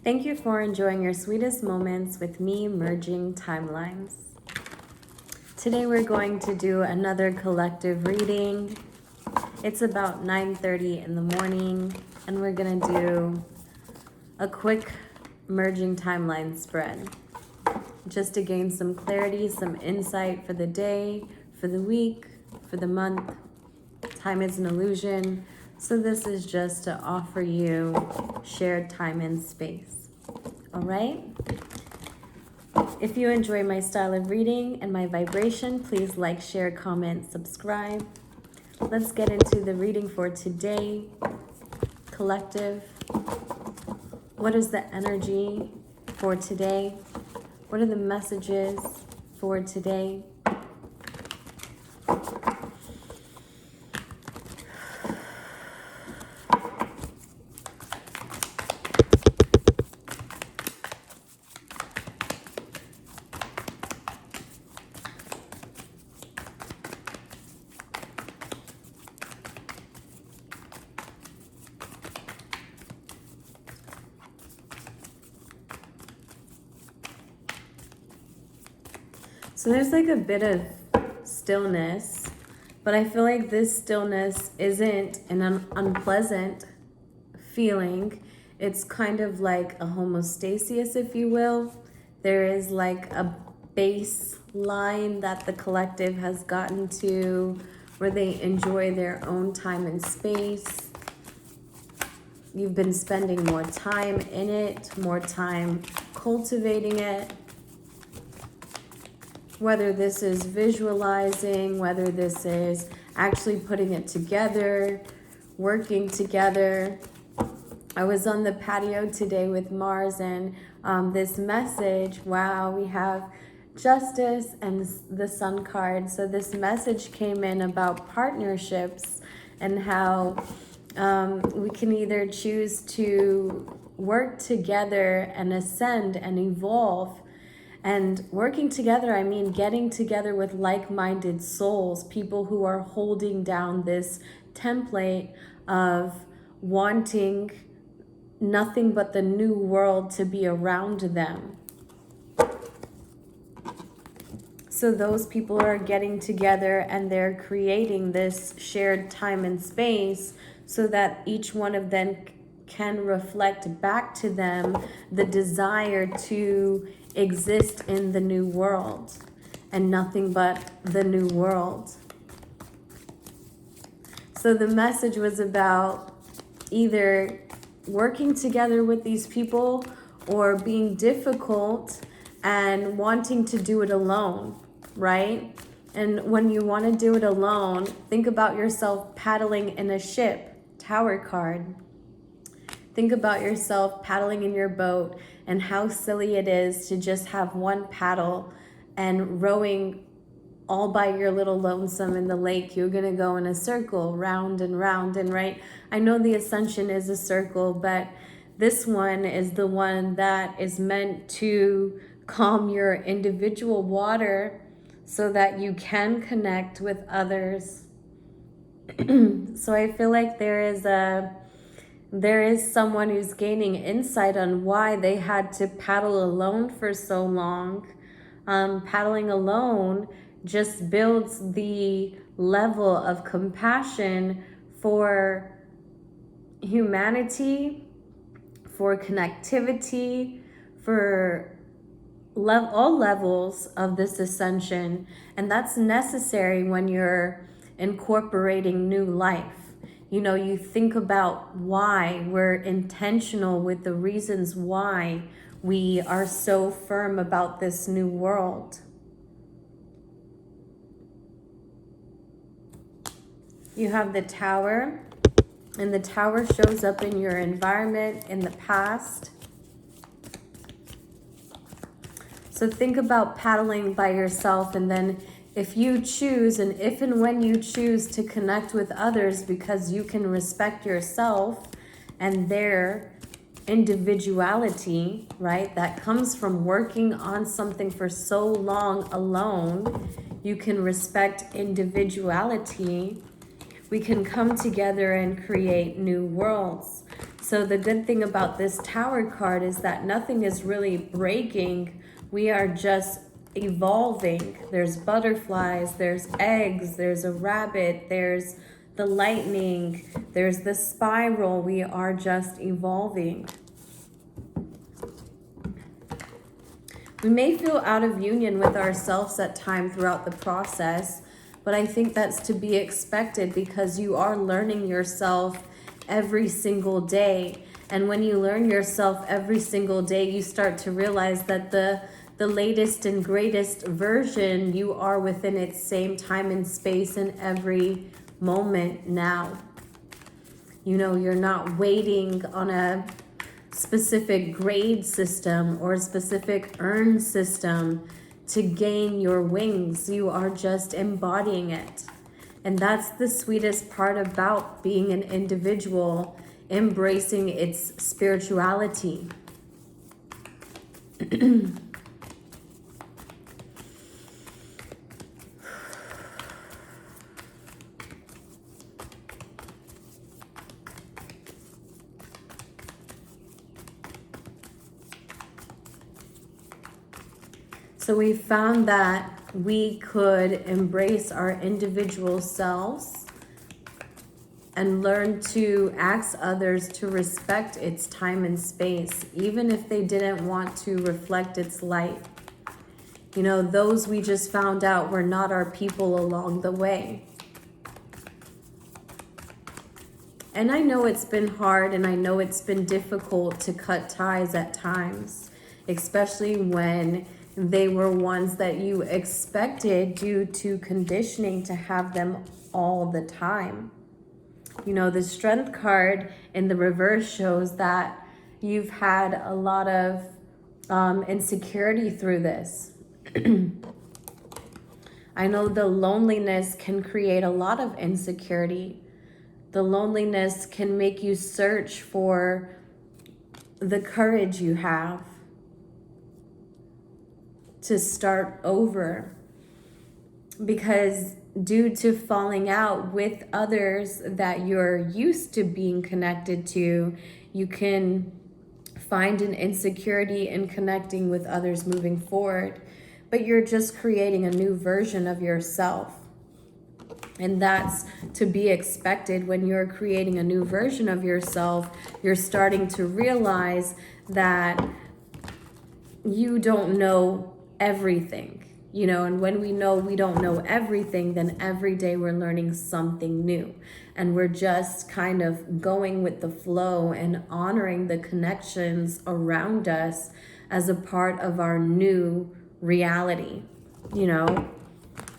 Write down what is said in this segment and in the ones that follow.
Thank you for enjoying your sweetest moments with me, merging timelines. Today we're going to do another collective reading. It's about 9:30 in the morning, and we're gonna do a quick merging timeline spread, just to gain some clarity, some insight for the day, for the week, for the month. Time is an illusion, so this is just to offer you shared time and space. All right? If you enjoy my style of reading and my vibration, please like, share, comment, subscribe. Let's get into the reading for today. Collective. What is the energy for today? What are the messages for today? So there's like a bit of stillness, but I feel like this stillness isn't an unpleasant feeling. It's kind of like a homeostasis, if you will. There is like a baseline that the collective has gotten to where they enjoy their own time and space. You've been spending more time in it, more time cultivating it. Whether this is visualizing, whether this is actually putting it together, working together. I was on the patio today with Mars, and this message, wow, we have Justice and the Sun card. So this message came in about partnerships and how we can either choose to work together and ascend and evolve. And working together, I mean getting together with like-minded souls, people who are holding down this template of wanting nothing but the new world to be around them. So those people are getting together and they're creating this shared time and space so that each one of them can reflect back to them the desire to exist in the new world and nothing but the new world. So the message was about either working together with these people or being difficult and wanting to do it alone, right? And when you want to do it alone, think about yourself paddling in a ship, Tower card. Think about yourself paddling in your boat and how silly it is to just have one paddle and rowing all by your little lonesome in the lake. You're going to go in a circle, round and round and right. I know the ascension is a circle, but this one is the one that is meant to calm your individual water so that you can connect with others. So I feel like there is someone who's gaining insight on why they had to paddle alone for so long. Paddling alone just builds the level of compassion for humanity, for connectivity, for all levels of this ascension. And that's necessary when you're incorporating new life. You know, you think about why we're intentional with the reasons why we are so firm about this new world. You have the Tower, and the Tower shows up in your environment in the past. So think about paddling by yourself, and then if you choose, and if and when you choose to connect with others because you can respect yourself and their individuality, right? That comes from working on something for so long alone. You can respect individuality. We can come together and create new worlds. So the good thing about this Tower card is that nothing is really breaking. We are just evolving. There's butterflies, there's eggs, there's a rabbit, there's the lightning, there's the spiral. We are just evolving. We may feel out of union with ourselves at times throughout the process, but I think that's to be expected because you are learning yourself every single day. And when you learn yourself every single day, you start to realize that the latest and greatest version, you are within its same time and space in every moment now. You know, you're not waiting on a specific grade system or a specific earn system to gain your wings. You are just embodying it. And that's the sweetest part about being an individual, embracing its spirituality. So we found that we could embrace our individual selves and learn to ask others to respect its time and space, even if they didn't want to reflect its light. You know, those we just found out were not our people along the way. And I know it's been hard and I know it's been difficult to cut ties at times, especially when they were ones that you expected due to conditioning to have them all the time. You know, the Strength card in the reverse shows that you've had a lot of insecurity through this. I know the loneliness can create a lot of insecurity. The loneliness can make you search for the courage you have to start over, because due to falling out with others that you're used to being connected to, you can find an insecurity in connecting with others moving forward, but you're just creating a new version of yourself. And that's to be expected. When you're creating a new version of yourself, you're starting to realize that you don't know everything, you know, and when we know we don't know everything, then every day we're learning something new, and we're just kind of going with the flow and honoring the connections around us as a part of our new reality, you know.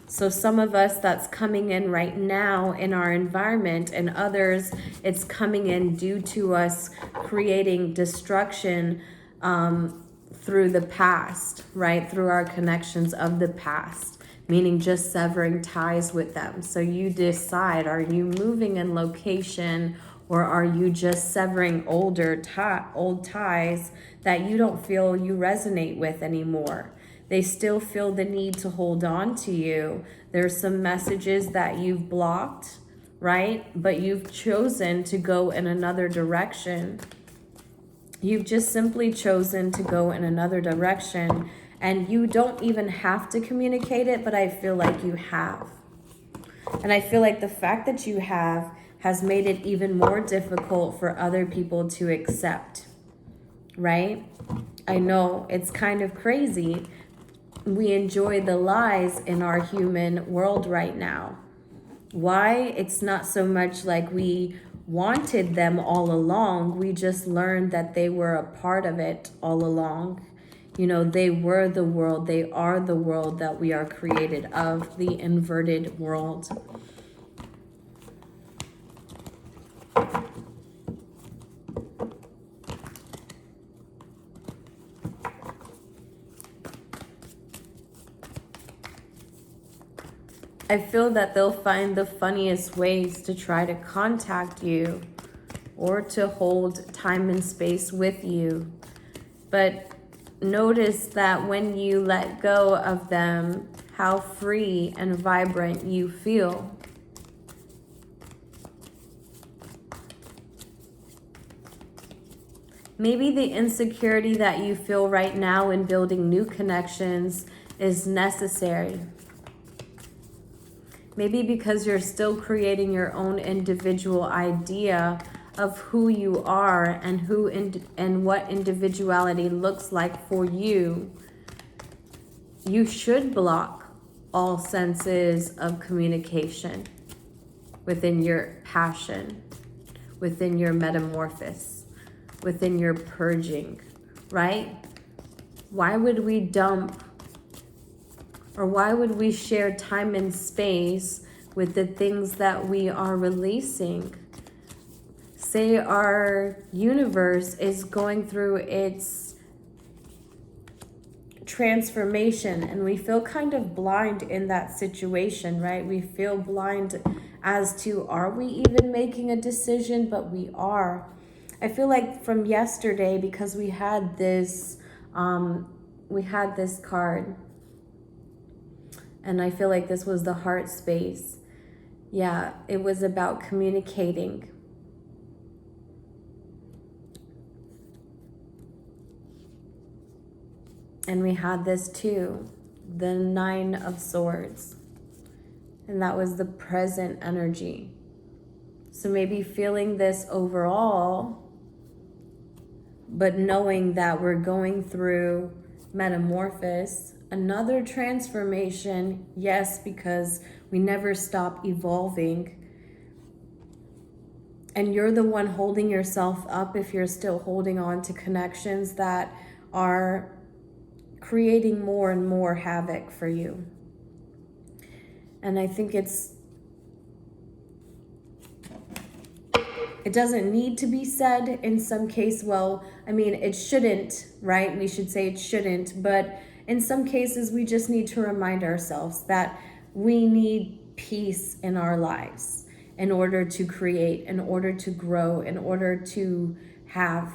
So some of us, that's coming in right now in our environment, and others, it's coming in due to us creating destruction through the past, right? Through our connections of the past, meaning just severing ties with them. So you decide, are you moving in location, or are you just severing old ties that you don't feel you resonate with anymore? They still feel the need to hold on to you. There's some messages that you've blocked, right? But you've chosen to go in another direction. You've just simply chosen to go in another direction, and you don't even have to communicate it, but I feel like you have. And I feel like the fact that you have has made it even more difficult for other people to accept, right? I know it's kind of crazy. We enjoy the lies in our human world right now. Why? It's not so much like we wanted them all along. We just learned that they were a part of it all along. You know, they were the world. They are the world that we are created of, the inverted world. I feel that they'll find the funniest ways to try to contact you or to hold time and space with you. But notice that when you let go of them, how free and vibrant you feel. Maybe the insecurity that you feel right now in building new connections is necessary. Maybe because you're still creating your own individual idea of who you are and and what individuality looks like for you. You should block all senses of communication within your passion, within your metamorphosis, within your purging, right? Why would we dump, or why would we share time and space with the things that we are releasing? Say our universe is going through its transformation and we feel kind of blind in that situation, right? We feel blind as to, are we even making a decision? But we are. I feel like from yesterday, because we had this card, and I feel like this was the heart space. Yeah, it was about communicating. And we had this too, the 9 of Swords. And that was the present energy. So maybe feeling this overall, but knowing that we're going through metamorphosis, another transformation, yes, because we never stop evolving. And you're the one holding yourself up if you're still holding on to connections that are creating more and more havoc for you. And I think it doesn't need to be said in some case. Well, I mean, it shouldn't, right? We should say it shouldn't, but in some cases we just need to remind ourselves that we need peace in our lives in order to create, in order to grow, in order to have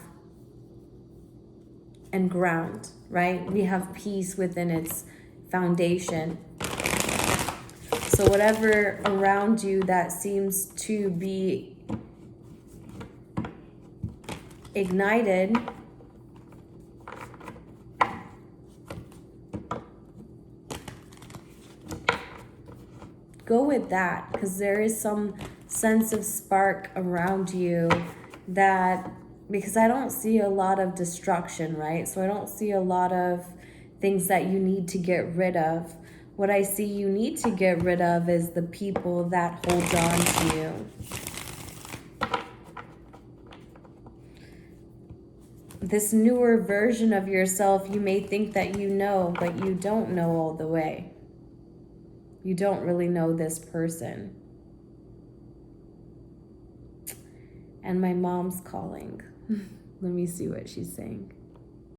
and ground, right? We have peace within its foundation. So whatever around you that seems to be ignited, go with that, because there is some sense of spark around you that, because I don't see a lot of destruction, right? So I don't see a lot of things that you need to get rid of. What I see you need to get rid of is the people that hold on to you. This newer version of yourself, you may think that you know, but you don't know all the way. You don't really know this person. And my mom's calling. Let me see what she's saying.